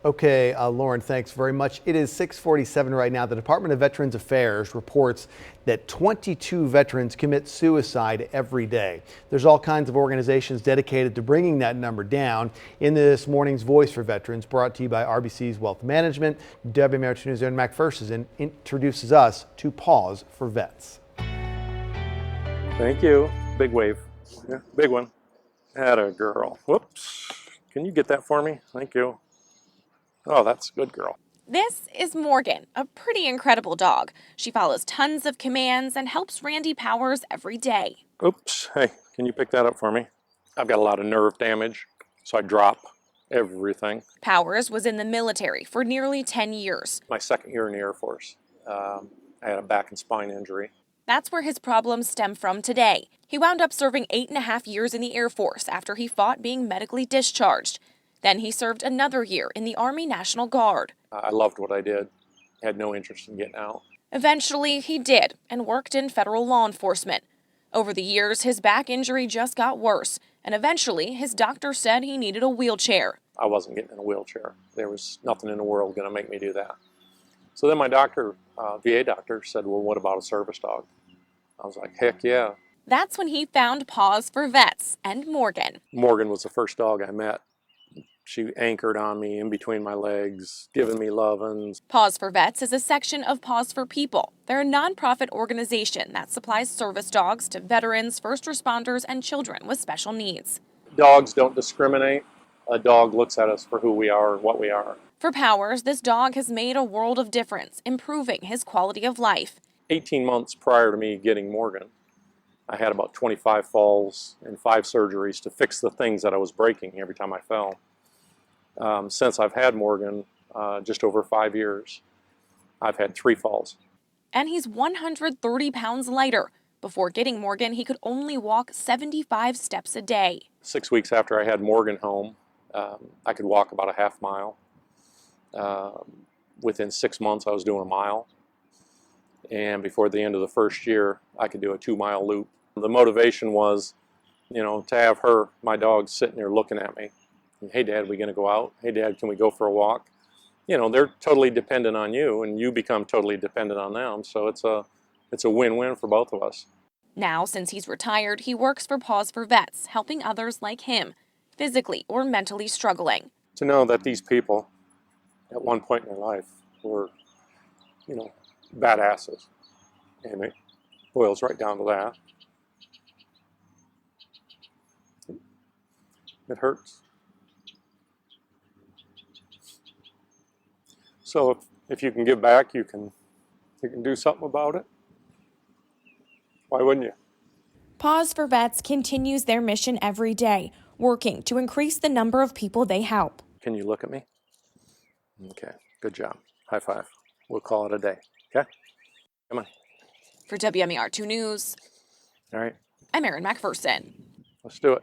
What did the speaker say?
Okay, Lauren, thanks very much. It is 6:47 right now. The Department of Veterans Affairs reports that 22 veterans commit suicide every day. There's all kinds of organizations dedicated to bringing that number down. In this morning's Voice for Veterans, brought to you by RBC's Wealth Management, WMAR News Aaron McPherson introduces us to Paws4Vets. Thank you. Big wave. Yeah, big one. Atta girl. Whoops. Can you get that for me? Thank you. Oh, that's a good girl. This is Morgan, a pretty incredible dog. She follows tons of commands and helps Randy Powers every day. Oops. Hey, can you pick that up for me? I've got a lot of nerve damage, so I drop everything. Powers was in the military for nearly 10 years. My second year in the Air Force, I had a back and spine injury. That's where his problems stem from today. He wound up serving 8.5 years in the Air Force after he fought being medically discharged. Then he served another year in the Army National Guard. I loved what I did. Had no interest in getting out. Eventually, he did and worked in federal law enforcement. Over the years, his back injury just got worse, and eventually his doctor said he needed a wheelchair. I wasn't getting in a wheelchair. There was nothing in the world going to make me do that. So then my doctor, VA doctor, said, well, what about a service dog? I was like, heck yeah. That's when he found Paws4Vets and Morgan. Morgan was the first dog I met. She anchored on me in between my legs, giving me lovin's. Paws4Vets is a section of Paws for People. They're a nonprofit organization that supplies service dogs to veterans, first responders, and children with special needs. Dogs don't discriminate. A dog looks at us for who we are, what we are. For Powers, this dog has made a world of difference, improving his quality of life. 18 months prior to me getting Morgan, I had about 25 falls and 5 surgeries to fix the things that I was breaking every time I fell. Since I've had Morgan, just over 5 years, I've had 3 falls. And he's 130 pounds lighter. Before getting Morgan, he could only walk 75 steps a day. 6 weeks after I had Morgan home, I could walk about a half mile. Within 6 months, I was doing a mile. And before the end of the first year, I could do a 2-mile loop. The motivation was, to have her, my dog, sitting there looking at me. Hey, Dad, we going to go out? Hey, Dad, can we go for a walk? They're totally dependent on you, and you become totally dependent on them. So it's a win-win for both of us. Now, since he's retired, he works for Paws4Vets, helping others like him, physically or mentally struggling. To know that these people, at one point in their life, were, badasses, and it boils right down to that. It hurts. So if you can give back, you can do something about it. Why wouldn't you? Paws4Vets continues their mission every day, working to increase the number of people they help. Can you look at me? Okay, good job. High five. We'll call it a day, okay? Come on. For WMAR 2 News, All right. I'm Aaron McPherson. Let's do it.